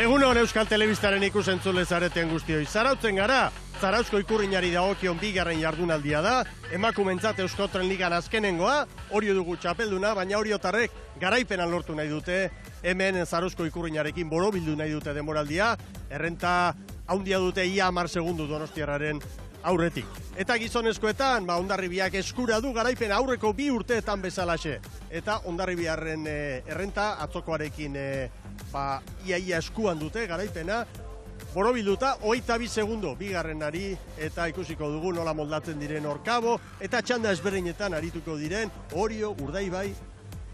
Egunon Euskal Telebistaren ikusentzule zareten guztioi. Zarautzen gara, Zarauzko ikurrinari dagokion bigarren jardunaldia da, emakumentzat Euskotren Ligan azkenengoa, hori dugu txapelduna, baina horiotarrek garaipenan lortu nahi dute, hemen Zarauzko ikurrinarekin borobildu nahi dute demoraldia, errenta haundia dute ia 10 segundu Donostiarraren aurretik. Eta gizonezkoetan, Hondarribiak eskura du garaipen aurreko 2 urteetan bezalaxe. Eta Hondarribiarren errenta atzokoarekin ia eskuan dute garaipena, borobilduta 22 segundo bigarrenari, eta ikusiko dugu nola moldatzen diren Orkabo, eta txanda ezberdinetan arituko diren Orio, Urdaibai,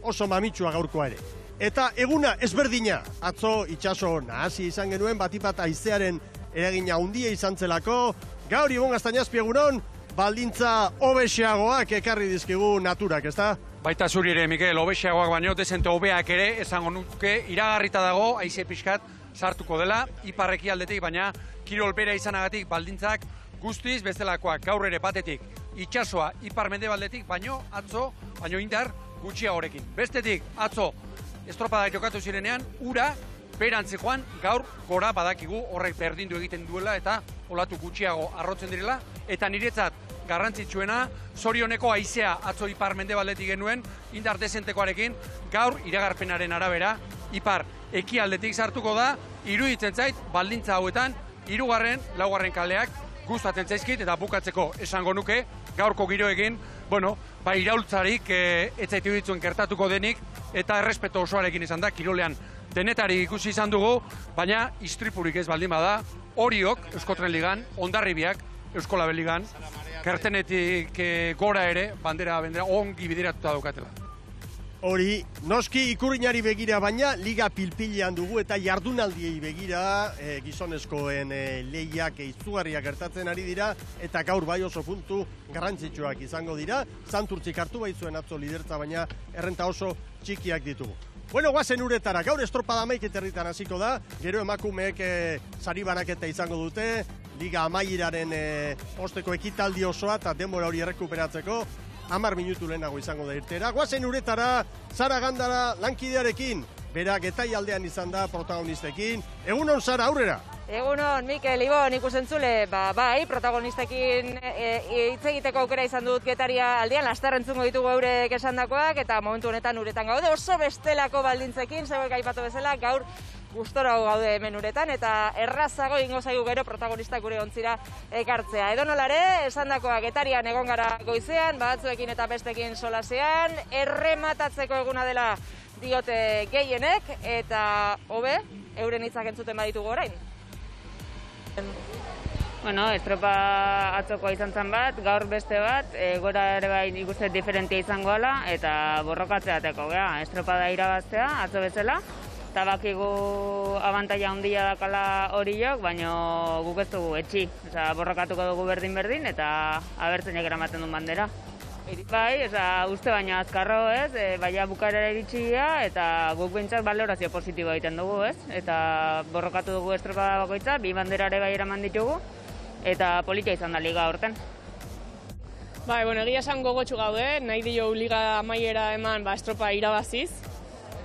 oso mamitsua gaurkoa ere. Eta eguna ezberdina, atzo itxaso nahasi izan genuen, batipat haizearen eragina handia izan zelako, gaur Ibon Gaztañazpi egunon, baldintza hobexeagoak ekarri dizkigu naturak, ezta? Baita zuri ere, Mikel, hobexeagoak baino, dezente hobeak ere, esango nuke, iragarrita dago, haize pixkat sartuko dela, iparreki aldetik, baina kirol bera izanagatik baldintzak guztiz bestelakoak, gaur ere batetik, itxasoa ipar mendebaldetik, baino atzo, baino indar gutxiagorekin. Bestetik, atzo, estropadak jokatu zirenean, ura, berantzekoan gaur gora badakigu horrek berdindu egiten duela eta olatu gutxiago arrotzen direla, eta niretzat garrantzitsuena, zorioneko haizea atzo ipar mendebaldetik genuen, indar dezentekoarekin, gaur iragarpenaren arabera, ipar ekialdetik sartuko da, iruditzen zait, baldintza hauetan, 3., 4. kaleak gustatzen zaizkit, eta bukatzeko esango nuke, gaurko giroekin, iraultzarik ez zaitu ditzuen gertatuko denik, eta errespeto osoarekin izan da, kirolean denetari ikusi izan dugu, baina istripurik ez baldin bada, Oriok, Euskotren Ligan, Hondarribiak, Euskolabel Ligan, kertenetik gora ere, bandera ongi bideratuta daukatela. Hori, noski ikurrinari begira baina, liga pilpilean dugu eta jardunaldiei begira, gizonezkoen lehiak izugarriak gertatzen ari dira, eta gaur bai oso puntu garrantzitsuak izango dira, Santurtzik hartu baitzuen atzo lidertza, baina errenta oso txikiak ditugu. Bueno, guazen uretara, gaur estropada amaiketerritan hasiko da, gero emakumeek sari banaketa izango dute, liga amaieraren osteko ekitaldi osoa eta denbora hori errekuperatzeko, 10 minutu lehenago izango da irtera. Guazen uretara, Sara Gandara lankidearekin, berak etaialdean izan da protagonistekin. Egunon, Sara, aurrera! Egunon, Mikel, Ibon, ikusentzule, bai, protagonistekin hitz egiteko aukera izan dut Getaria aldean, laster entzungo ditugu eurek esandakoak, eta momentu honetan uretan gaude, oso bestelako baldintzekin, zegoek aipatu bezala, gaur gustora gaude hemen uretan, eta errazago ingo zaigu gero protagonistak gure ontzira ekartzea. Edonolare, esandakoak Getarian egon gara goizean, batzuekin eta bestekin solasean, errematatzeko eguna dela diote gehienek, eta hobe, euren hitzak entzuten baditugu orain. Estropa atzokoa izan zen bat, gaur beste bat, gora ere bai ikuste diferentia izango dela, eta borrokatzeateko, estropada irabaztea, atzo bezala, eta bakigu abantaila handia dakala horiok, baina guk ez dugu etxi, borrokatuko dugu berdin-berdin, eta abertzeinak eramaten duen bandera. Bai, uste baina azkarro ez, baina bukaerara iritsia, eta guk behintzat balorazio positiboa egiten dugu ez, eta borrokatu dugu estropada bakoitza, 2 banderare bai eraman ditugu, eta politia izan da liga horten. Bai, egia esan gogotsu gaude, nahi dio liga amaiera eman estropa irabaziz,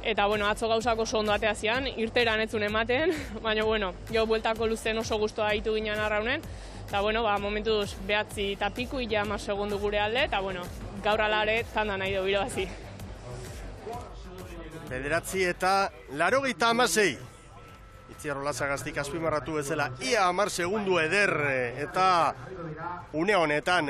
eta atzo gauzak oso ondo atea zian, irteran ez zuen ematen, baina jo bueltako luzen oso guztua ditu ginen arraunen, eta momentuz 9 eta piku, ia 10 segundu gure alde, eta gaur alare tanda nahi dugu irabazi. 9 eta 86. Itziar Olazagaztik azpimarratu bezala, ia 10 segundu eder, eta une honetan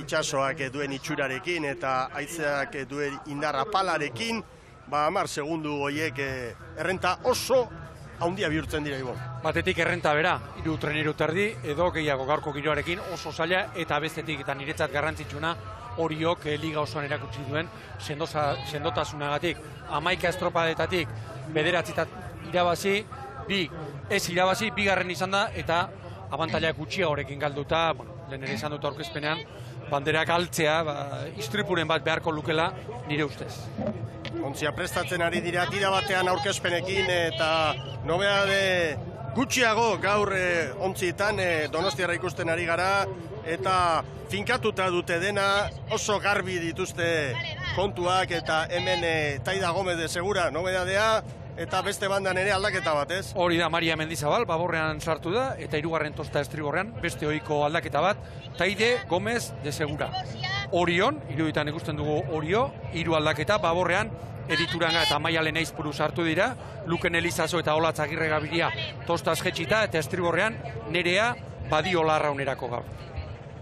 itxasoak duen itxurarekin eta haizeak duen indar apalarekin, 10 segundu horiek errenta oso haundia bihurtzen dira, Ibon. Batetik errenta bera, 3 tren terdi, edo gehiago gaurko giroarekin oso zaila, eta bestetik eta niretzat garrantzitsuna Oriok liga osoan erakutsi duen sendotasunagatik. 11 estropadetatik 9 irabazi, 2 ez irabazi, 2. izan da, eta abantaila gutxiagorekin galduta, lehen ere izan dut aurkezpenean, banderak altzea, istripuren bat beharko lukela nire ustez. Ontzia prestatzen ari dira tira batean aurkezpenekin, eta nobedade gutxiago gaur ontzietan Donostiarra ikusten ari gara, eta finkatuta dute dena, oso garbi dituzte kontuak, eta hemen Taida Gomez de Segura nobedadea, eta beste bandan ere aldaketa bat, ez? Hori da, Maria Mendizabal, Baborrean sartu da, eta hirugarren tosta estriborrean, beste ohiko aldaketa bat, Taide Gomez de Segura. Orion, iruditan ikusten dugu Orio, 3 aldaketa, Baborrean, Edituranga eta Maialen Eizpuru sartu dira, Luken Elizazo eta Olatz Agirre Gabiria tostaz jetxita, eta estriborrean Nerea Badiola Arraunerako gaur.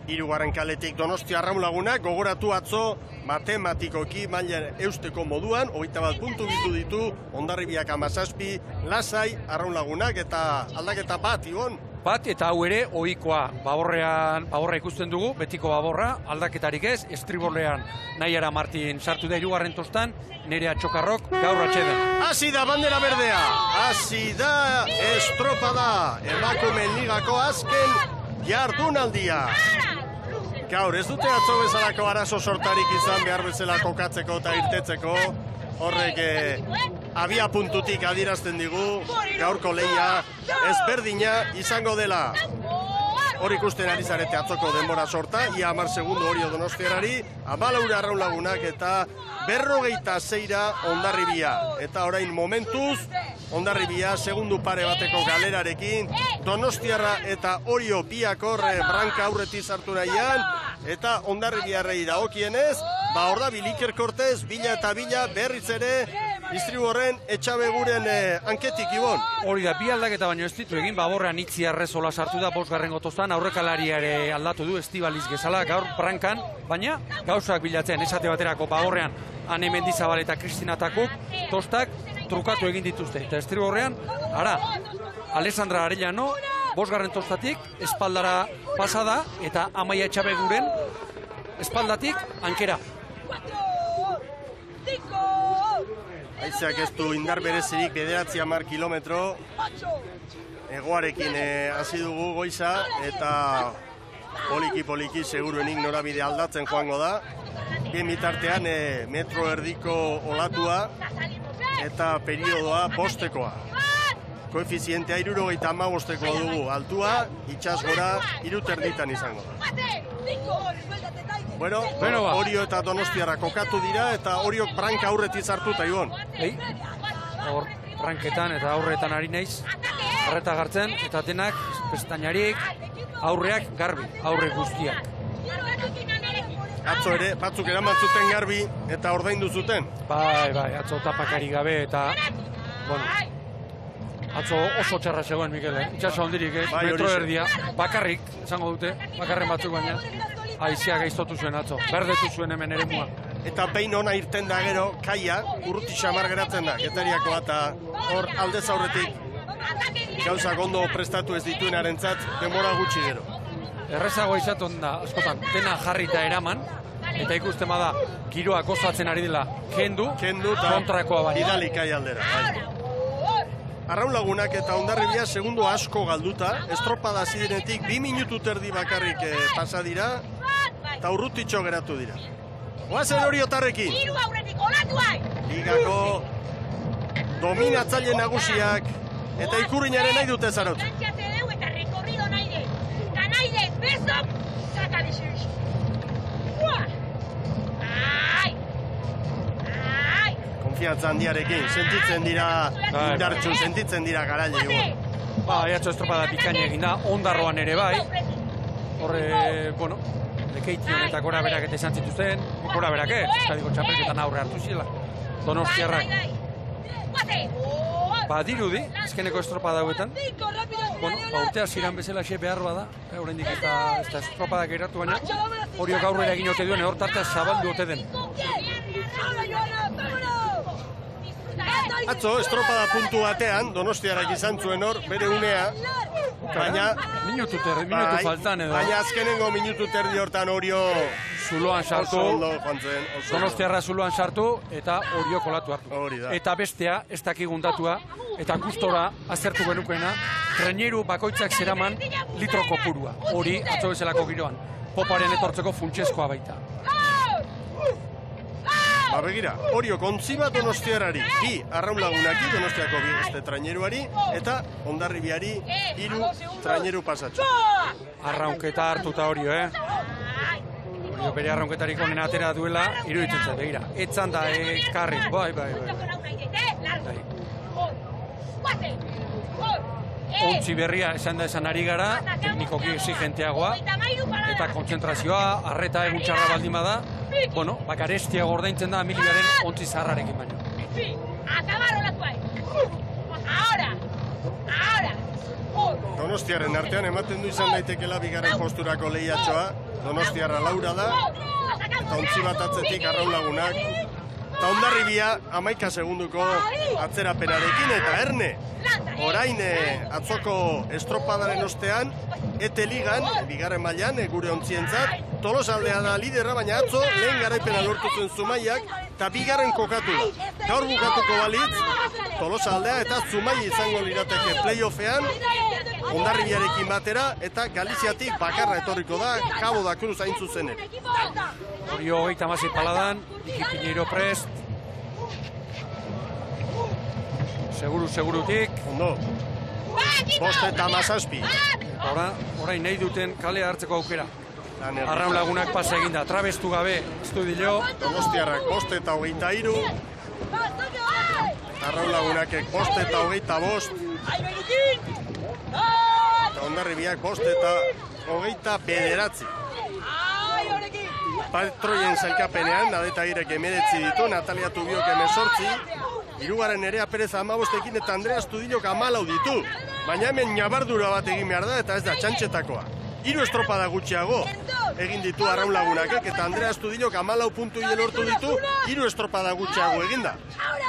3. kaletik Donostia Arraunlagunak gogoratu atzo matematikoki maila eusteko moduan, 21 puntu bildu ditu, Hondarribiak 17, Lasai Arraunlagunak eta aldaketa bat, Ibon? Bat, eta hau ere, ohikoa Baborra ikusten dugu, betiko Baborra, aldaketarik ez, estriborrean Naiara Martin sartu da 3. tostan, Nerea Txokarrok gaur atxeden. Hasi da bandera berdea, hasi da estropada, emakumeen ligako azken jardunaldia. Gaur ez dute atzo bezalako arazo sortarik izan behar bezala kokatzeko eta irtetzeko, horrek abia puntutik adierazten digu, gaurko lehia ezberdina izango dela. Hor ikusten ari zarete atzoko denbora sorta, ia 10 segundu Orio Donostiarari, 14 Arraunlagunak eta 46 Hondarribia. Eta orain momentuz, Hondarribia segundu pare bateko galerarekin, Donostiarra eta Orio biakor branka aurretiz hartu nahian, eta Hondarribiarrei dagokienez, hor da Iker Cortez, bila eta bila berriz ere, Istriborren etxabeguren anketik, Ibon. Hori da, 2 aldaketa baino ez ditu egin, Baborrean Itziarre Zola sartu da, 5. tostan, aurrekalaria ere aldatu du, Estibaliz Gezala, gaur brankan, baina gauzak bilatzen, esate baterako Baborrean, Ane Mendizabal eta Kristina Takuk, tostak trukatu egin dituzte. Eta Estriborrean, Alessandra Arellano, 5. tostatik, espaldara pasada, eta Amaia Etxabeguren espaldatik ankera. Haizeak ez du indar berezirik 9-10 kilometro, hegoarekin hasi dugu goiza, eta poliki seguruenik norabide aldatzen joango da. Bien bitartean metro erdiko olatua eta periodoa 5-koa. Koefizientea 75-koa dugu, altua, itsas gora 3 izango da. Bueno, Orio eta Donostiarra kokatu dira, eta Oriok branka aurretiz hartuta, Ibon. Hor, branketan eta aurretan ari naiz, arreta gartzen, eta denak, pestainarik, aurreak garbi, aurre guztiak. Atzo ere, batzuk eraman zuten garbi, eta ordaindu zuten. Bai, atzo tapakari gabe, eta, atzo oso txarra zegoen, Mikel, itxaso hondirik, metro erdia, bakarrik, esango dute, bakarren batzuk baina, haizeak gaiztotu zuen atzo, berdetu zuen hemen ere mua. Eta behin ona irten da gero, kaia, urruti xamar geratzen da, Getariako eta hor aldez aurretik gauzak ondo prestatu ez dituenarentzat denbora gutxi gero. Errezagoa izaten da, askotan, dena jarrita eraman, eta ikusten bada, giroak gozatzen ari dela, kendu kontrakoa baina. Idali kai aldera. Arraunlagunak eta Hondarribia segundo asko galduta, estropada zirenetik 2 minutu terdi bakarrik pasa dira, eta urrutitxo geratu dira. Oazen Oriotarrekin. Ligako dominatzaile nagusiak eta ikurrinaren nahi dute zarautu. Konfiantza handiarekin, sentitzen dira indartsu, sentitzen dira garaile. Aiatxo estropada bikaina egin da, ondarroan ere bai. Horre, lekeition eta gora berak eta izan zituzten, gora berak Euskadiko txapelketan aurre hartu zila, Donostiarrak. Badirudi, azkeneko estropada hauetan, urtea ziran bezala xe behar bada, horrendik eta estropada geratu baina, Oriok aurrera egin ote duen, hor tartea zabaldu ote den. Atzo, estropada puntu batean, Donostiarrak izan zuen hor, bere unea, baina minutu faltan edo. Baina azkenengo minutu terdi hortan Orio zuloan sartu, Donostiarra zuloan sartu, eta Orio kolatu hartu. Eta bestea, ez dakigun datua, eta gustora azertu benukena, traineru bakoitzak zeraman litro kopurua. Hori, atzo bezalako giroan, poparen etortzeko funtsezkoa baita. Begira, Orio kontziba Donostiarrari, 2 arraunlagunaki, Donostiako 2 beste traineruari, eta Hondarribiari 3 traineru pasatxo. Arraunketa hartuta Orio, Orio bere arraunketarik onena atera duela, iruditzen zait, begira. Etzan da, karri, bai. ontzi berria esan da esan ari gara, teknikoki exigenteagoa, eta kontzentrazioa, arreta egun txarra baldin bada, bueno, garestiago ordaintzen da Emiligaren ontzi zaharrarekin baino. Donostiarren artean ematen du izan daitekela bigarren posturako lehiatxoa. Donostiarra Laura da, eta ontzi bat atzetik Arraun Lagunak. Eta Hondarribia 11 segunduko atzerapenarekin, eta Erne, orain atzoko estropadaren ostean, ete ligan, bigarren mailan, gure ontzientzat, Tolosaldea da lidera, baina atzo lehen garaipena lortu zuen Zumaiak, eta bigarren kokatu da. Gaur bukatuko balitz, Tolosaldea eta Zumaia izango lirateke playoffean, Hondarribiarekin batera, eta Galiziatik bakarra etorriko da, Cabo da Cruz hain zuzen ere. Hori 36 paladan, Iki Piñeiro prest. Segurutik. Ondo. 5 eta 17. Orain nahi duten kale hartzeko aukera. Arraun Lagunak pasa eginda, trabestu gabe, estudilo. Donostiarrak 5 eta 23. Arraun Lagunakek 5 eta 25. Eta Hondarribiak 5 eta 29. Patroien zailkapenean, Nadeta Irek 19 ditu, Natalia Tubiok 18, hirugarren Nerea Perez 15 eta Andrea Astudillok 14 ditu. Baina hemen ñabardura bat egin behar da eta ez da txantxetakoa. 3 estropada gutxiago egin ditu Arraun Lagunakek eta Andrea Astudillok 14 puntu lortu ditu, 3 estropada gutxiago eginda.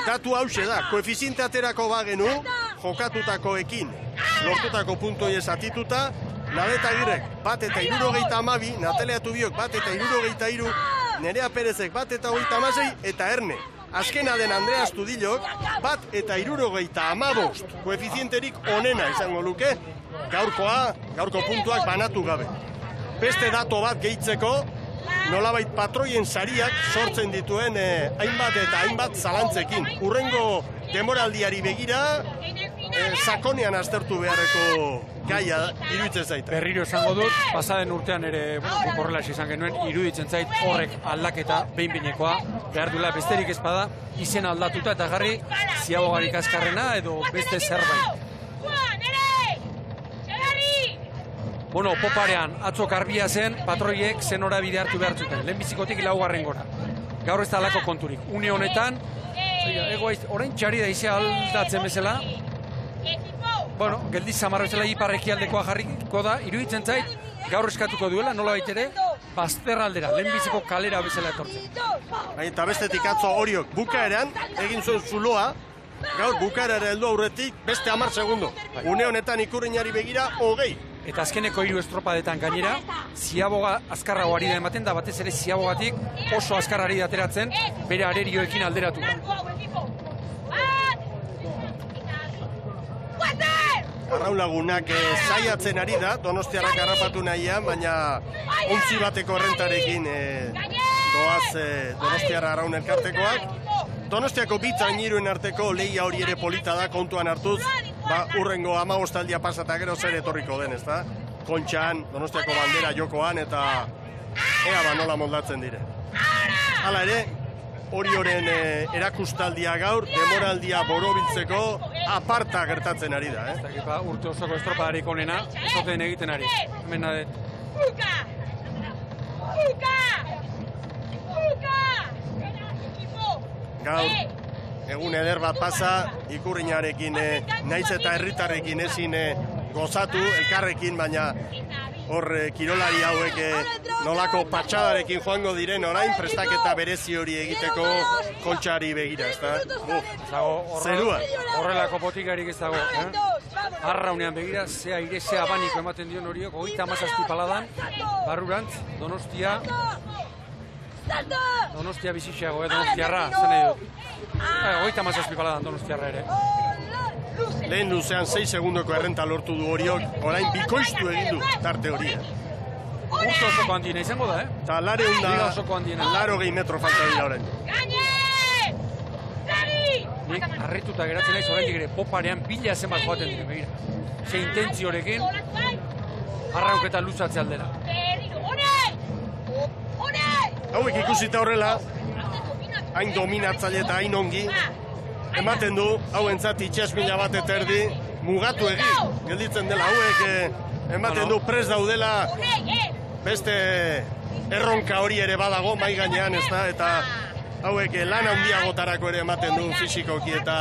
Datu hause da, koefiziente aterako bagenu, jokatutakoekin, lortutako puntoi esatituta, Nadeta Agirrek 1 eta 72, Natalia Tubiok 1 eta 73, Nerea Perezek 1 eta 36, eta Erne. Azkena den Andrea Astudillok 1 eta 75, koefizienterik onena izango luke, gaurko puntuak banatu gabe. Beste dato bat gehitzeko, nolabait patroien sariak sortzen dituen hainbat eta hainbat zalantzekin. Urrengo demoraldiari begira, sakonean aztertu beharreko gaia iruditzen zait. Berriro esango dut, pasaden urtean ere, horrela izan genuen, iruditzen zait horrek aldaketa behin-behinekoa behar duela besterik ez bada, izen aldatuta eta jarri ziabogarik azkarrena edo beste zerbait. Bueno, poparean, atzo karbia zen, patroiek zen norabide hartu behar zuten, lehenbizikotik 4. gora. Gaur ez da alako konturik. Une honetan, orain txari da izea aldatzen bezala, bueno, geldiz zamarra bezala iparrekialdekoa jarriko da, iruditzen zait, gaur eskatuko duela, nola baitere, bazterraldera, lehenbiziko kalera bezala etortzen. Eta bestetik atzo Oriok bukaeran, egin zuen zuloa, gaur bukaerara heldu aurretik beste 10 segundo. Une honetan Ikurriñari begira 20. Eta azkeneko 3 estropadetan gainera, ziaboga azkarrago ari da ematen da, batez ere ziabogatik oso azkarrari da ateratzen, bere arerioekin alderatu. Arraun Lagunak saiatzen ari da, Donostiarrak harrapatu nahian, baina ontzi bateko rentarekin doaz Donostiarra Arraun elkartekoak. Donostiako bi trainiruen arteko lehia hori ere polita da, kontuan hartuz, urrengo 15 aldia pasata gero zer etorriko den, ezta? Kontxan, Donostiako bandera jokoan eta ea nola moldatzen dire. Hala ere, Orioren erakustaldia gaur, demoraldia borobiltzeko aparta gertatzen ari da. Urte osoko estropadarik onena, ezoten egiten ari. Hemen nadet. Gaur, egun eder bat pasa, Ikurriñarekin naiz eta herritarrekin ezin gozatu, elkarrekin, baina hor kirolari hauek nolako patxadarekin joango diren orain prestaketa berezi hori egiteko kontxari begira, ezta? Zerua. Horrelako botikarik ez dago, Arraunean begira, ze aire, ze abaniko ematen dion horiok, 37 paladan, barrurantz, Donostia bizitxeago, Donostiarra, zen nahi dut. 37 paladan Donostiarra ere. Lehen luzean 6 segundoko errenta lortu du Oriok, orain bikoiztu egin du tarte horia. Urte osoko handiena izango da, Eta laro gehi metro falta dira orain. Nik harrituta geratzen naiz oraindik ere poparean bila zenbat joaten dire, begira. Ze intentziorekin, arrauketa luzatze aldera. Hauek ikusita horrela, hain dominatzaile eta hain ongi, ematen du, hauentzat itxasmila bat eta erdi, mugatu egin. Gelditzen dela hauek ematen du prest daudela beste erronka hori ere badago mai gainean, ez da, eta hauek lan handiagotarako ere ematen du fisikoki eta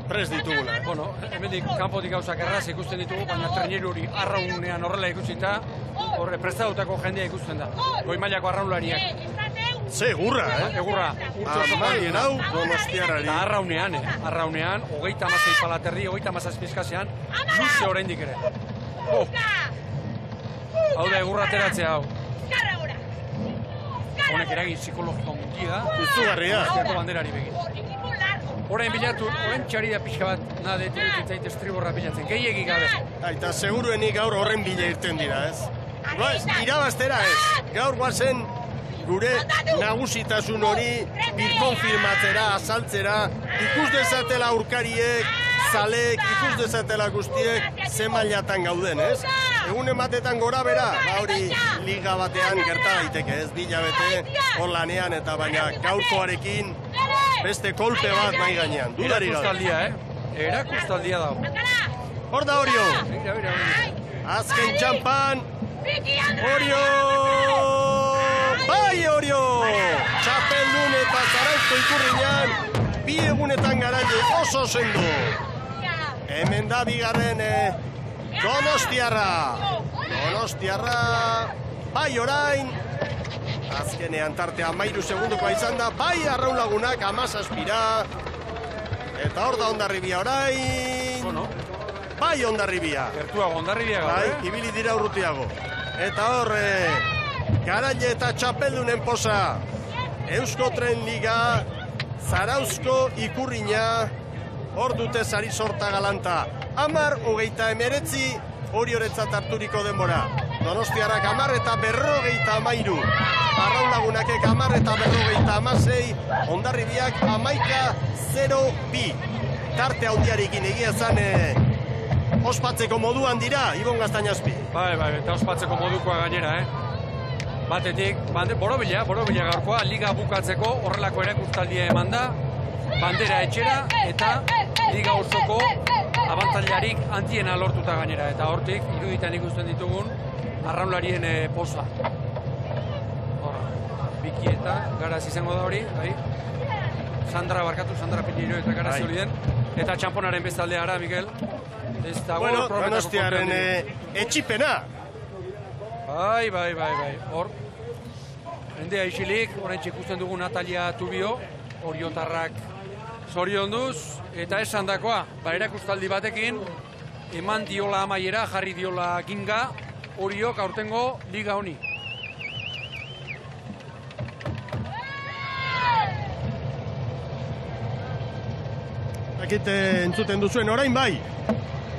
prest ditugula. Bueno, hemendik kanpotik gauzak erraz ikusten ditugu, baina traineru hori arraunean horrela ikusita, horre prestatutako jendea ikusten da. Goi mailako arraunlariak. Ze egurra, Egurra, urtzo Amaien hau, Donostiarrari. Eta arraunean, 36 palaterri, 37 pizkasean, luze oraindik ere. Hau da egurra ateratzea hau. Honek eragin psikologiko muti da. Izugarria. Donostiako banderari begin. Orain bilatu, orain txari da pixka bat nade tirutzait estriborra bilatzen, gehiegi gabe. Eta seguruenik gaur horren bila irten dira, ez? Irabaztera ez, gaur guazen gure nagusitasun hori birkonfirmatzera, azaltzera, ikus dezatela aurkariek, zalek, ikus dezatela guztiek ze mailatan gauden, ez? Egun ematetan gora bera, hori liga batean gerta daiteke, ez? Bilabete, hor lanean eta baina gaurkoarekin beste kolpe bat nahi gainean, dudari gabe. Erakustaldia, erakustaldia dago. Hor da Orio! Mira. Azken txampan, Orio! Bai Orio! Txapeldun eta Zarauzko Ikurriñan, bi egunetan garaile oso sendu. Hemen da bigarren Donostiarra. Donostiarra, bai orain. Azkenean tartea 13 segundukoa izan da, bai arraunlagunak 17. Eta hor da Hondarribia orain. Bueno. Bai Hondarribia. Gertuago Hondarribia gaur, Bai, ibili dira urrutiago. Eta hor, garaile eta txapeldunen posa. Eusko Tren Liga, Zarauzko Ikurriña, hor dute sari sorta galanta. 10:29, Orioretzat harturiko denbora. Donostiarrak 10 eta 53. Arraunlagunakek 10 eta 56, Hondarribiak 11:02. Tarte handiarekin egia zan ospatzeko moduan dira, Ibon Gaztañazpi. Bai, eta ospatzeko modukoa gainera, Batetik, borobila gaurkoa, liga bukatzeko horrelako erakustaldia eman da, bandera etxera eta liga osoko abantailarik handiena lortuta gainera. Eta hortik, iruditan ikusten ditugun, arraunlarien poza. Biki eta Garaz izango da hori, bai. Sandra Piñeiro eta Garaz hori den. Eta txamponaren bezaldea ara, Miguel. Bueno, Donostiaren etxipena. Bai. Hor, endea isilik, orain ikusten dugu Natalia Tubio, oriotarrak zorionduz, eta esan dakoa, erakustaldi batekin, eman diola amaiera, jarri diola ginga, Oriok aurtengo liga honi. Akite entzuten duzuen orain bai.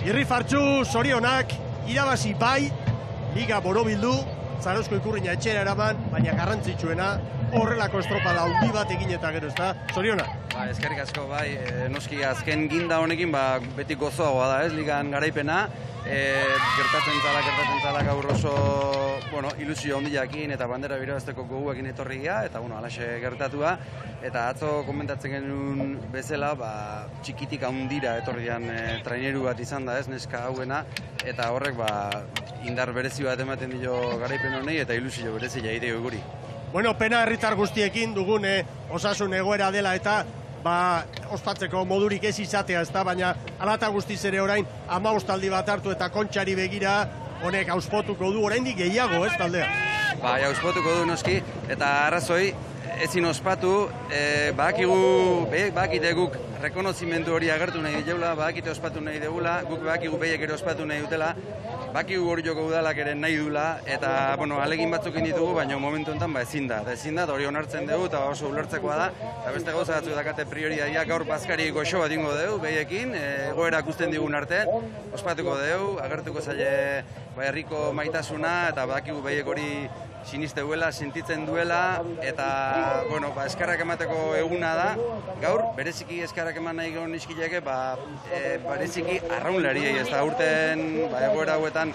Irri fartxu, zorionak, irabazi bai, liga borobildu, Zarauzko Ikurriña etxera eraman, baina garrantzitsuena, horrelako estropada handi bat egin eta gero, ez da? Zorionak. Eskerrik asko, bai, noski azken ginda honekin, beti gozoagoa da, ez, ligan garaipena, gertatzen zala gaur oso, ilusio handiakin eta bandera birabazteko goguakin etorri gea, eta, alaxe gertatua, eta atzo komentatzen genuen bezala, txikitik handira etorrian traineru bat izan da, ez, neska hauena, eta horrek, indar berezi bat ematen dio garaipen honei, eta ilusio berezi jaiteko guri. Bueno, pena herritar guztiekin dugun osasun egoera dela eta ospatzeko modurik ez izatea, ez da, baina alata guztiz ere orain 15 aldi bat hartu eta Kontxari begira honek auspotuko du, oraindik gehiago, ez taldea? Auspotuko du noski, eta arrazoi ezin ospatu, bakite guk rekonozimentu hori agertu nahi deula, bakite ospatu nahi deula, guk bakigu behiek ere ospatu nahi dutela, bakigu hori joko udalak ere nahi dula, eta, alegin batzukin ditugu, baina momentu enten ezin da, eta hori onartzen dugu, eta oso ulertzekoa da, eta beste gauza batzu dakate prioridadia, gaur bazkari goxo bat ingo dugu, behiekin, egoera ikusten digun arte, ospatuko dugu, agertuko zaile herriko maitasuna, eta bakigu behiek hori siniste duela, sentitzen duela, eta, eskarrak emateko eguna da, gaur, bereziki eskarrak eman nahi gehon izkileke, bereziki arraunlariei, ez da, urten, egoera hauetan,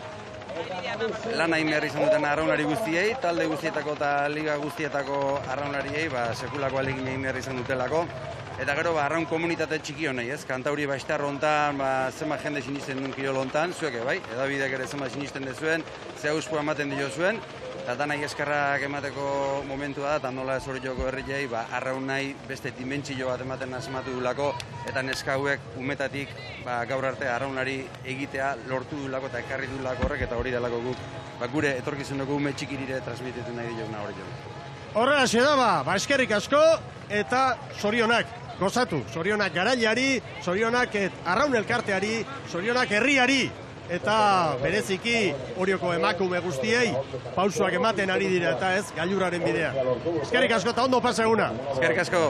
lan hain behar izan duten arraunlari guztiei, talde guztietako eta liga guztietako arraunlariei, sekulako alegin egin behar izan dutelako, Eta gero, arraun komunitate txiki honei, ez? Kantauri Bastarro hontan, zenbat jende sinisten duen kirol hontan, zuek, bai? Edabideak ere zenbat sinisten dezuen, ze auspua ematen dio zuen, eta danai eskerrak emateko momentua da, eta nola ez hori joko herriei, arraun nahi beste dimentsio bat ematen asmatu dulako, eta neska hauek umetatik gaur arte arraunari egitea lortu dulako eta ekarri dulako horrek, eta hori delako guk gure etorkizuneko ume txikirire transmititu nahi dioguna hori jo. Horrela xe da, eskerrik asko eta zorionak, gozatu, zorionak garailari, zorionak arraun elkarteari, zorionak herriari, eta bereziki Orioko emakume guztiei pausuak ematen ari dira eta ez gailurraren bidea. Eskerrik asko eta ondo pasa eguna. Eskerrik asko.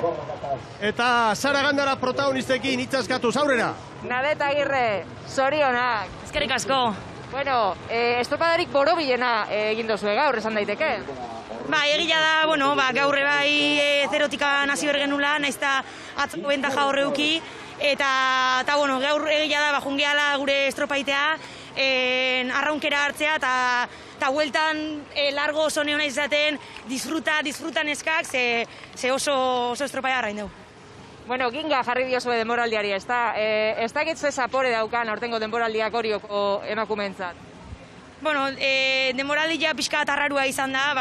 Eta Sara Gandara protagonistekin itzaskatuz aurrera. Nadet Agirre, zorionak. Eskerrik asko. Bueno, estropadarik borobilena egin dozue gaur, esan daiteke? Egia da, gaur bai zerotika hasi bergenula, naiz eta atzoko bentaja horreuki, eta gaur egia da, jungeala gure estropaitea, arraunkera hartzea, eta hueltan largo oso neona izaten, disfrutan eskak, ze oso estropaia harrain dugu. Bueno, ginga jarri diozue denboraldiari, ez dakit ze zapore daukan aurtengo denboraldiak Orioko emakumeentzat. Denboraldia pixka tarrarua izan da,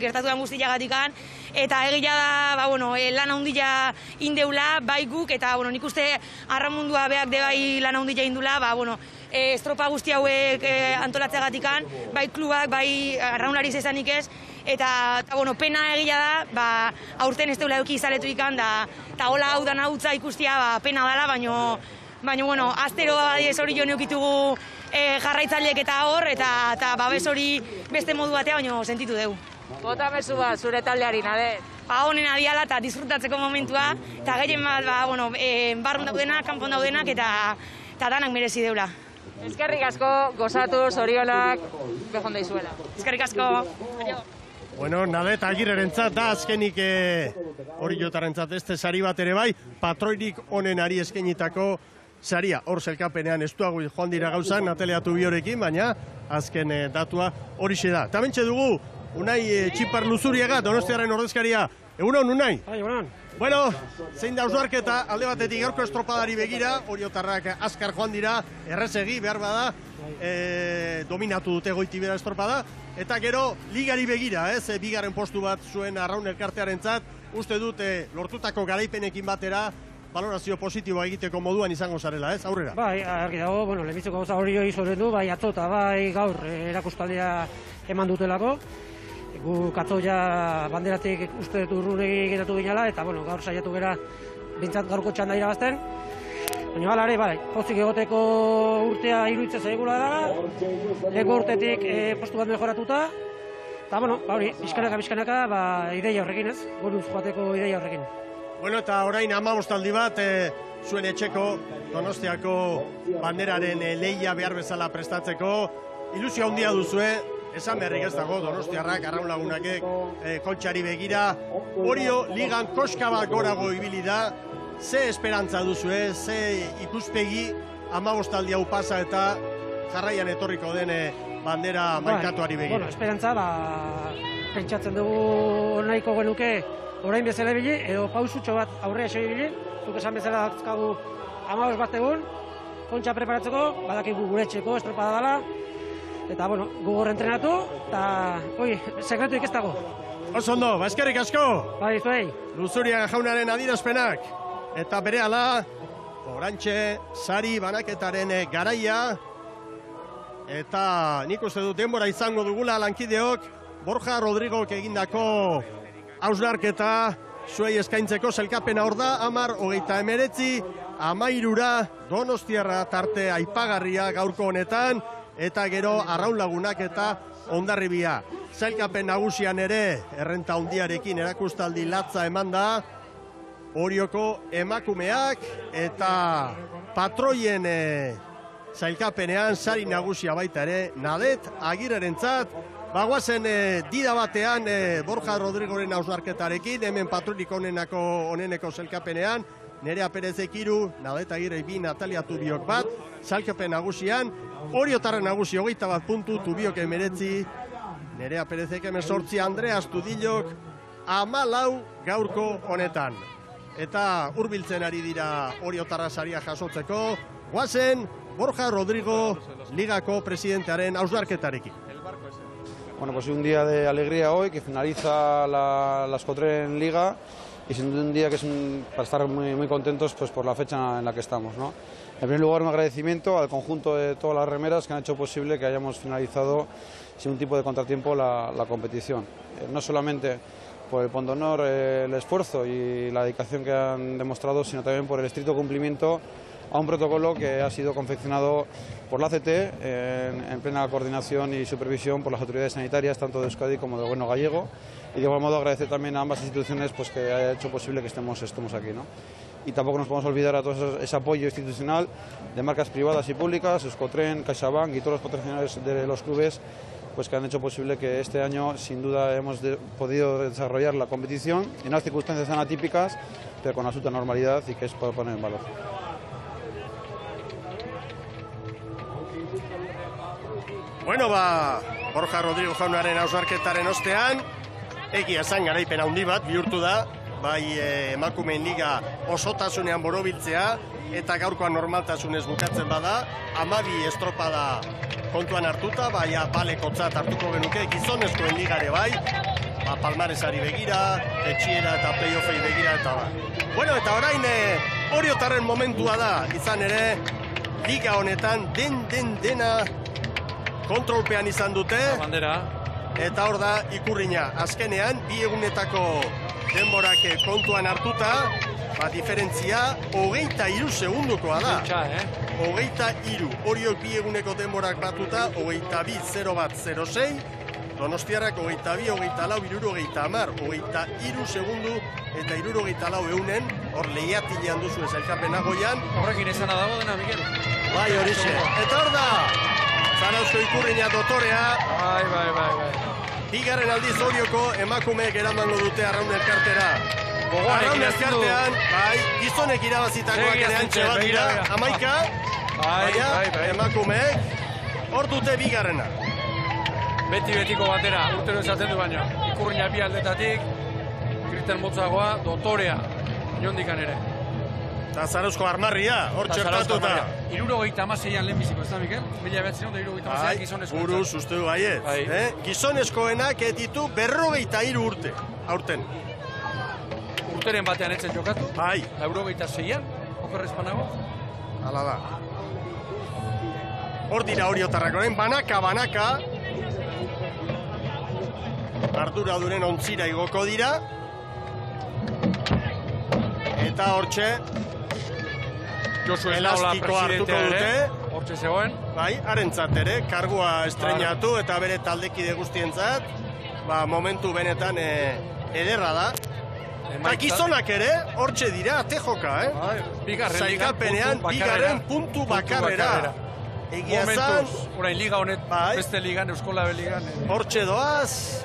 gertatuan guztiagatikan, eta egia da, lan handia indeula, bai guk, eta nik uste arramundua beak de bai lan handia indula, estropa guzti hauek antolatzeagatikan, bai klubak, bai arraunari zezanik ez, eta pena egia da, aurten ez deula eduki izaletu ikan, eta hola hau dana utza ikustia pena dela, baina, aztero hori jo neukitugu jarraitzaileek eta hor, eta babes hori beste modu batea, baina sentitu dugu. Bota mezu bat, zure taldeari, Nadet? Honen adiala eta disfrutatzeko momentua, eta gehien bat, barrun daudenak, kanpon daudenak, eta danak merezi deula. Eskerrik asko, gozatu, zorionak, behon daizuela. Eskerrik asko. Bueno, Nadet Agirrerentzat da azkenik Oriotarrentzat este sari bat ere bai, patroirik onenari eskenitako saria. Hor zelkapenean estuago joan dira gauzak, Natalia Tubiorekin, baina azken datua horixe da. Eta bentsa dugu, Unai Txipar Luzuriaga, Donostiaren ordezkaria. Egunon, Unai? Egunon. Bueno, zein da ausarketa, alde batetik gaurko estropadari begira, Oriotarrak azkar joan dira, errezegi, behar bada, dominatu dute Goitibera estropada, eta gero ligari begira, bigarren postu bat zuen arraun elkartearentzat, uste dute lortutako garaipenekin batera, valorazio positiboa egiteko moduan izango zarela, aurrera? Bai, argi dago, lehenbiziko gauza hori izoren du, bai atzo eta bai gaur erakustaldea eman dutelako. Gu atzo ja banderatik uste dut urrunegi geratu ginala, eta gaur saiatu gera bintzat gaurko txanda irabazten. Baina hala ere, bai, pozik egoteko urtea iruditzen zaigula da, lego urtetik postu bat mejoratuta, eta hori, bizkanaka, ideia horrekin ez, bonuz joateko ideia horrekin. Bueno, eta orain 15 bat, zuen etxeko Donostiako banderaren lehia behar bezala prestatzeko, ilusio handia duzue, esan berrik ez dago, Donostiarrak, arraun lagunakek, kontxari begira, Orio ligan koska bat gorago ibili da, ze esperantza duzue, ze ikuspegi 15 hau pasa eta jarraian etorriko den bandera maikatuari begira. Esperantza, pentsatzen dugu nahiko genuke, orain bezala ibili, edo pausutxo bat aurrea esoi ibili, zuk esan bezala dauzkagu 15 bat egun, kontxa preparatzeko, badakigu gure etxeko estropada dela, eta gogor entrenatu, eta sekretuik ez dago. Oso ondo, eskerrik asko! Bai, zuei! Luzuriaga jaunaren adierazpenak, eta berehala, orantxe, sari banaketaren garaia, eta nik uste dut denbora izango dugula lankideok, Borja Rodrigok egindako hausnarketa, zuei eskaintzeko zelkapena hor da, 10-29, 13 Donostiarra tarte aipagarria gaurko honetan, eta gero arraun lagunak eta Hondarribia. Zailkapen nagusian ere, errenta handiarekin erakustaldi latza eman da, Orioko emakumeak eta patroien zailkapenean sari nagusia baita ere, Nadet Agirrerentzat, bagoazen dida batean Borja Rodrigoren hausnarketarekin, hemen patroirik oneneko zailkapenean, Nerea Perezek 3, Nadet Agirre 2, Natalia Tubiok 1, zailkapen nagusian, Oriotarren nagusi 21 puntu, Tubiok 19, Nerea Perezek 18, Andrea Astudillok 14 gaurko honetan. eta hurbiltzen ari dira Oriotarra saria jasotzeko. Guazen Borja Rodrigo ligako presidentearen hausnarketarekin. Bueno, pues un día de alegría hoy, que finaliza la Euskotren Liga, y sin duda un día que es para estar muy contentos pues, por la fecha en la que estamos, ¿no? En primer lugar, un agradecimiento al conjunto de todas las remeras que han hecho posible que hayamos finalizado sin un tipo de contratiempo la competición. No solamente por el pundonor, el esfuerzo y la dedicación que han demostrado, sino también por el estricto cumplimiento a un protocolo que ha sido confeccionado por la ACT en plena coordinación y supervisión por las autoridades sanitarias, tanto de Euskadi como del Gobierno gallego. Y de igual modo agradecer también a ambas instituciones pues, que haya hecho posible que estemos aquí, ¿no? Y tampoco nos podemos olvidar a todo ese apoyo institucional de marcas privadas y públicas, Euskotren, CaixaBank y todos los patrocinadores de los clubes pues, que han hecho posible que este año sin duda hemos podido desarrollar la competición en unas circunstancias tan atípicas, pero con absoluta normalidad y que es por poner en valor. Bueno, Borja Rodrigo jaunaren hausnarketaren ostean, egia esan garaipen handi bat bihurtu da, bai emakumeen liga osotasunean borobiltzea, eta gaurkoan normaltasunez bukatzen bada, 12 estropada kontuan hartuta, bai balekotzat hartuko genuke, gizonezkoen ligare bai, palmaresari begira, etxiera eta playoffei begira eta Bueno, eta orain Oriotarren momentua da, izan ere, liga honetan dena kontrolpean izan dute, bandera. Eta hor da ikurrina. Azkenean, 2 egunetako denborak kontuan hartuta, diferentzia 23 segundukoa da. 23, Oriok 2 eguneko denborak batuta, 22-0-0-6, Donostiarrak 22, 24, 23 segundu eta 64 eunen, hor lehiatilean duzu ez elkarpena goian. Horrekin izana dago dena, Mikel. Bai, horixe. Eta hor da, Zarauzko ikurrina dotorea. Bai. Bigarren aldiz Orioko emakumeek eramango dute arraun elkartera. Arraun elkartean, gizonek irabazitakoak ere antxe bat dira, 11, baina emakumeek hor dute bigarrena. Betiko batera, urtero esaten du baina. Ikurrina bi aldetatik, Kristen motzagoa, dotorea, inondikan ere. Eta Zarauzko armarria, hor txertatuta. 76an lehenbiziko, ez da, Mikel? 1976an gizonezkoenak. Buruz, uste du baiet. Gizonezkoenak ditu 43 urte, aurten. Urteren batean etzen jokatu? Bai. 96an, okerrezpanago? Hala da. Hor dira Oriotarrak orain, banaka. Arduraduren ontzira igoko dira. Eta hortxe, elastiko hartuko dute. Hortxe zegoen. Bai, harentzat ere, kargua estrenatu eta bere taldekide guztientzat, momentu benetan ederra da. Eta gizonak ere, hortxe dira, tejoka, Sailkapenean, bigarren puntu bakarrera. Egia zan, orain liga honet, beste ligan, Euskolabe ligan. Hortxe doaz,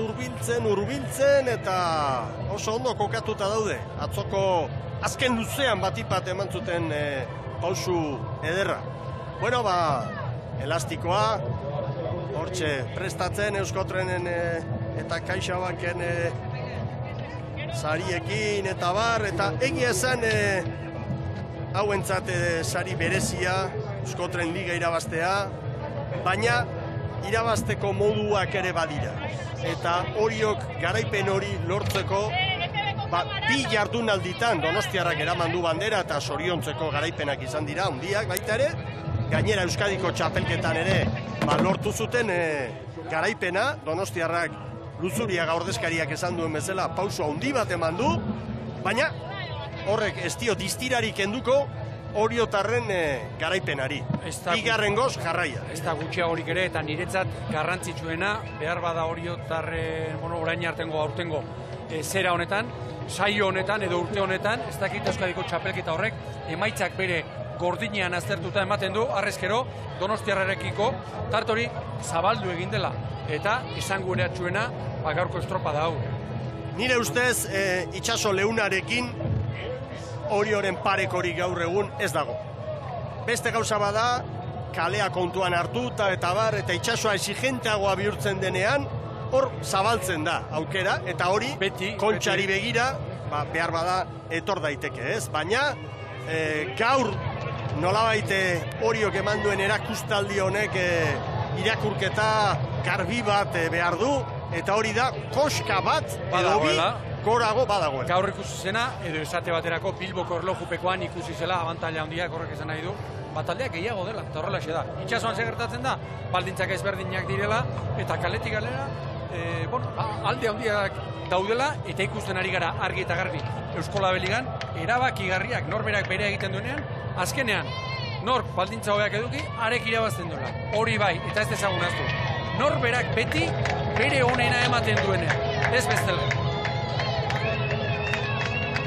urbiltzen, eta oso ondo kokatuta daude. Atzoko azken luzean batipat eman zuten pausu ederra. Bueno, elastikoa, hortxe prestatzen Euskotrenen eta CaixaBanken sariekin eta eta egia esan hauentzat sari berezia, Euskotren Liga irabaztea, baina irabazteko moduak ere badira. Eta Oriok garaipen hori lortzeko, bi jardunalditan Donostiarrak eraman du bandera eta zoriontzeko garaipenak izan dira, handiak baita ere, gainera Euskadiko txapelketan ere lortu zuten garaipena, Donostiarrak Luzuriaga ordezkariak esan duen bezala pauso handi bat eman du, baina horrek ez dio distirarik enduko Oriotarren garaipenari. Bigarrengoz jarraia. Ez da gutxiagorik ere eta niretzat garrantzitsuena behar bada Oriotarren orain artengo aurtengo zera honetan, saio honetan edo urte honetan, ez dakit Euskadiko txapelketa horrek emaitzak bere gordinean aztertuta ematen du, harrezkero Donostiarrarekiko tartori zabaldu egin dela eta izango ere atxuena gaurko estropada hau. Nire ustez itxaso leunarekin Orioren parekorik gaur egun ez dago. Beste gauza bada, kalea kontuan hartuta eta itxasoa exigenteagoa bihurtzen denean, hor zabaltzen da aukera, eta hori kontxari begira behar bada etor daiteke, ez? Baina gaur nolabait Oriok eman duen erakustaldi honek irakurketa garbi bat behar du, eta hori da koska bat edo bi gorago badagoela. Gaur ikusi zena, edo esate baterako Bilboko erlojupekoan ikusi zela abantaila handiak horrek esan nahi du, bataldeak gehiago dela, eta horrelaxe da. Itxasuan gertatzen da, baldintzak ezberdinak direla, eta kaletik galera, alde handiak daudela, eta ikusten ari gara argi eta garbi Euskola Beligan, erabakigarriak norberak bere egiten duenean, azkenean, nork baldintza hobeak eduki, arek irabazten duela. Hori bai, eta ez dezagun aztu. Norberak beti bere honena ematen duenean, ez bestela.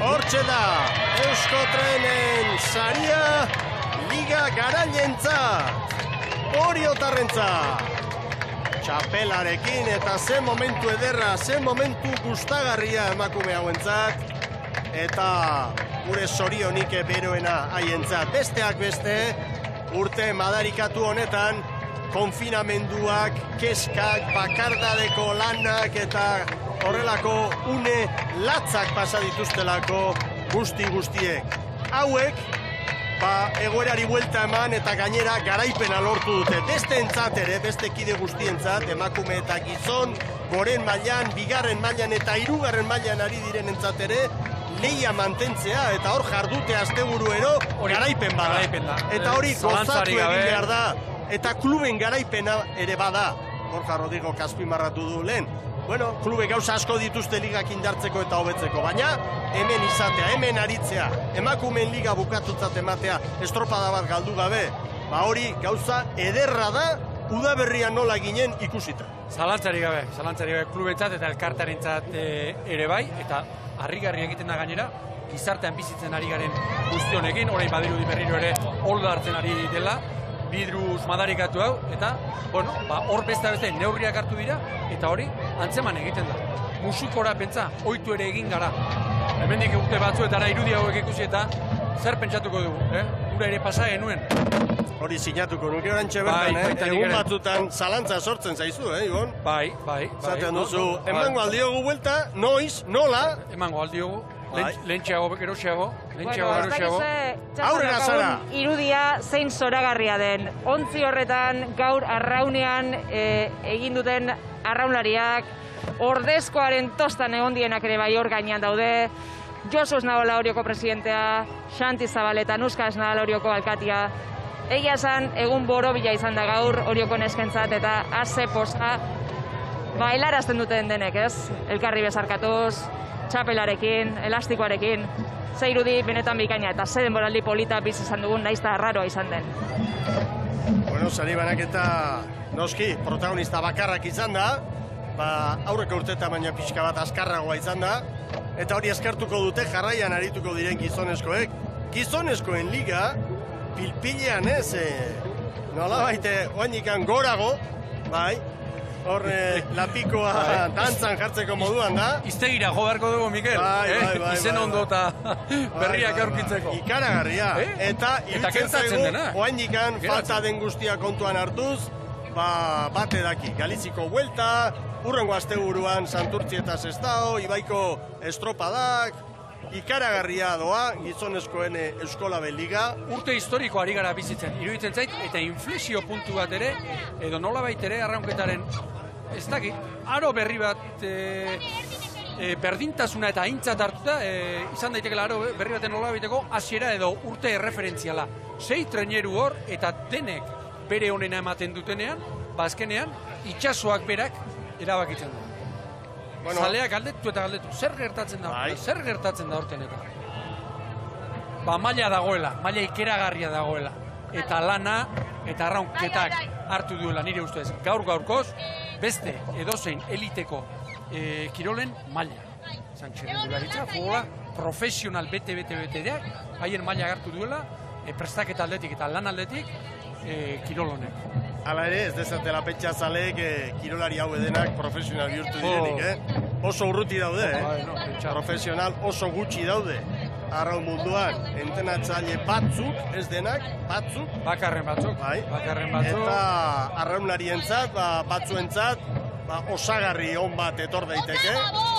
Hortxe da, Euskotrenen saria, Liga Garailentzat, Oriotarrentzat. Txapelarekin eta ze momentu ederra, ze momentu gustagarria emakume hauentzat. Eta gure zorionik beroena haientzat. Besteak beste, urte madarikatu honetan, konfinamenduak, keskak, bakardadeko lanak eta horrelako une latzak pasa dituztelako guztiek. Hauek, egoerari buelta eman eta gainera garaipena lortu dute. Beste entzat ere, beste kide guztientzat, emakume eta gizon, goren mailan, bigarren mailan eta hirugarren mailan ari diren entzat ere, lehia mantentzea eta hor jardute asteburuero garaipen bada. Eta hori gozatu egin behar da. Eta kluben garaipena ere bada. Borja Rodrigo azpimarratu du lehen. Bueno, klube gauza asko dituzte ligak indartzeko eta hobetzeko, baina hemen izatea, hemen aritzea, emakumeen liga bukatutzat ematea, estropada bat galdu gabe, hori gauza ederra da, udaberrian nola ginen ikusita. Zalantzari gabe, klubentzat eta elkartarentzat ere bai, eta harrigarri egiten da gainera, gizartean bizitzen ari garen guzti honekin, orain badirudi berriro ere holda hartzen ari dela, bidruz madarikatu hau, eta, hor beste neurriak hartu dira, eta hori antzeman egiten da. Musukora pentsa, ohitu ere egin gara. Hemendik urte batzuetara irudi hauek ikusi eta zer pentsatuko dugu, Ura ere pasa genuen. Hori sinatuko nuke orantxe bertan, egun batzutan zalantza sortzen zaizu, Ibon? Bai. Zaten duzu, emango aldiogu buelta, noiz, nola? Emango aldiogu. Lehentxeago, geroxeago. Aurrera zara! Irudia zein zoragarria den. Ontzi horretan gaur arraunean egin duten arraunlariak, ordezkoaren tostan egon dienak ere bai hor gainean daude, Josu Esnaola Orioko presidentea, Xanti Zabaleta, Nuska Esnaola Orioko alkatia. Egia esan, egun borobila izan da gaur Orioko neskentzat eta ase posa helarazten duten denek, ez? Elkarri bezarkatuz, txapelarekin, elastikoarekin, ze irudi benetan bikaina eta ze denboraldi polita bizi izan dugun naiz eta arraroa izan den. Bueno, sari banaketa noski protagonista bakarrak izan da, aurreko urteetan baina pixka bat azkarragoa izan da, eta hori eskertuko dute jarraian arituko diren gizonezkoek. Gizonezkoen liga, pilpilean ez, nolabait oainikan gorago, bai, hor lapikoa dantzan jartzeko moduan da. Iztegira jo beharko dugu, Mikel. Izen ondo eta berriak aurkitzeko. Ikaragarria. Eta irutzen zaigu, oainikan falta den guztia kontuan hartuz, bate daki. Galiziko buelta, urrengo asteburuan Santurtzi eta Sestao, Ibaiko estropadak, ikaragarria doa gizonezkoen Euskola Liga. Urte historiko ari gara bizitzen, iruditzen zait, eta inflexio puntu bat ere, edo nolabait ere arraunketaren, ez dakit, aro berri bat berdintasuna eta aintzat hartuta, izan daitekela aro berri baten nolabaiteko hasiera edo urte erreferentziala. 6 treneru hor eta denek bere honena ematen dutenean, azkenean, itxasoak berak erabakitzen du. Zaleak galdetu eta galdetu, zer gertatzen da horten eta? Maila dagoela, maila ikeragarria dagoela. Eta lana eta arraunketak hartu duela nire ustez. Gaurkoz, beste edozein eliteko kirolen maila. Txirrindularitza, futbola, profesional bete-beteak, haien maila hartu duela, prestaketa aldetik eta lan aldetik, kirolonek. Hala ere, ez dezatela pentsa zaleek kirolari hau edenak profesional bihurtu direnik, Oso urruti daude, profesional oso gutxi daude. Arraun munduan, entenatzaile batzuk, ez denak, batzuk. Bakarren batzuk. Eta arraunlarientzat, batzuentzat, osagarri on bat etor daiteke,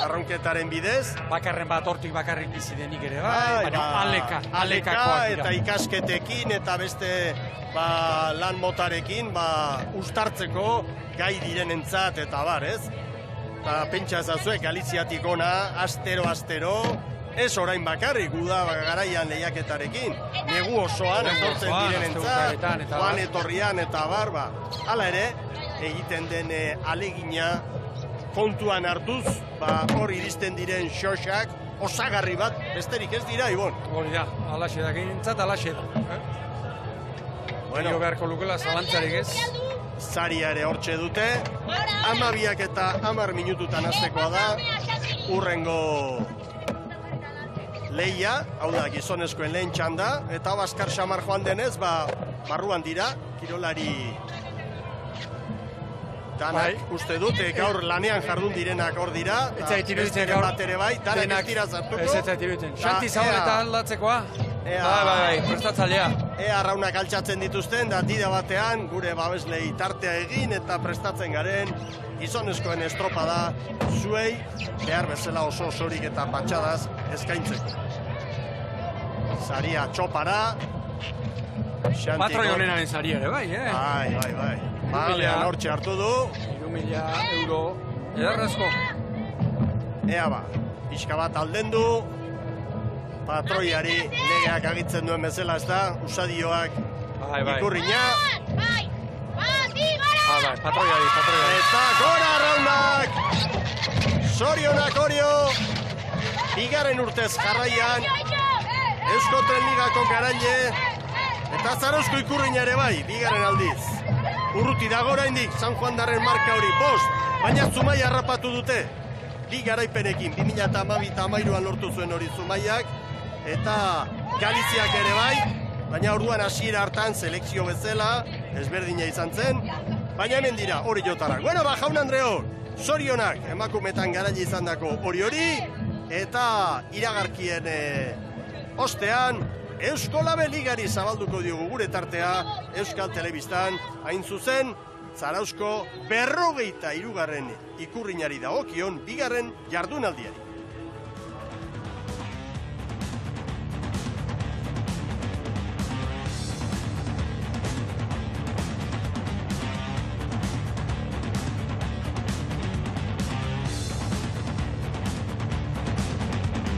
arraunketaren bidez. Bakarren bat hortik bakarrik bizi denik ere, baina alekakoak dira. Eta ikasketekin eta beste lan motarekin ustartzeko gai direnentzat eta bar, ez? Pentsa ezazue, Galiziatik ona, astero, ez orain bakarrik, guda garaian lehiaketarekin, negu osoan etortzen direnentzat, joan etorrian eta bar, hala ere, egiten den alegina kontuan hartuz, hor iristen diren xoxak, osagarri bat, besterik ez dira, Ibon. Hori da, alaxe da, gehintzat alaxe da. Bueno, beharko lukela zalantzarik ez. Zaria ere hortxe dute, 12 eta 10 minututan hastekoa da, urrengo lehia, hau da, gizonezkoen lehen txanda, eta Baskar Xamar joan denez, barruan dira, kirolari danak, uste dute, gaur lanean jardun direnak hor dira, eta iruditzen gaur bat ere bai, danak ez dira zartuko. Ez iruditzen. Xanti Zabaleta aldatzekoa? Bai, prestatzailea. Ea arraunak altxatzen dituzten, da dida batean, gure babeslei tartea egin eta prestatzen garen, gizonezkoen estropada zuei, behar bezala oso osorik eta patxadaz eskaintzeko. Saria txopara, Patroi honenaren sari ere, bai, Bai. Balean hortxe hartu du. 3.000 euro ederrezko. Ea pixka bat aldendu. Patroiari legeak agitzen duen bezala, ez da, usadioak ikurriña. Patroiari. Eta gora arraunak! Zorionak Orio! Bigarren urtez jarraian, Eusko Tren Ligako garaile, eta Zarauzko ikurriña ere bai, bigarren aldiz. Urruti dago oraindik San Juan darren marka hori 5, baina Zumaia harrapatu dute. Bi garaipenekin 2012-13an lortu zuen hori Zumaiak, eta Galiziak ere bai, baina orduan hasiera hartan selekzio bezala, ezberdina izan zen, baina hemen dira hori jotarrak. Bueno, jaun Andreo, zorionak emakumetan garaile izan dako hori, eta iragarkien ostean, Euskolabe Ligari zabalduko diogu gure tartea, Euskal Telebistan, hain zuzen, Zarauzko 43. ikurriñari dagokion bigarren jardunaldiari.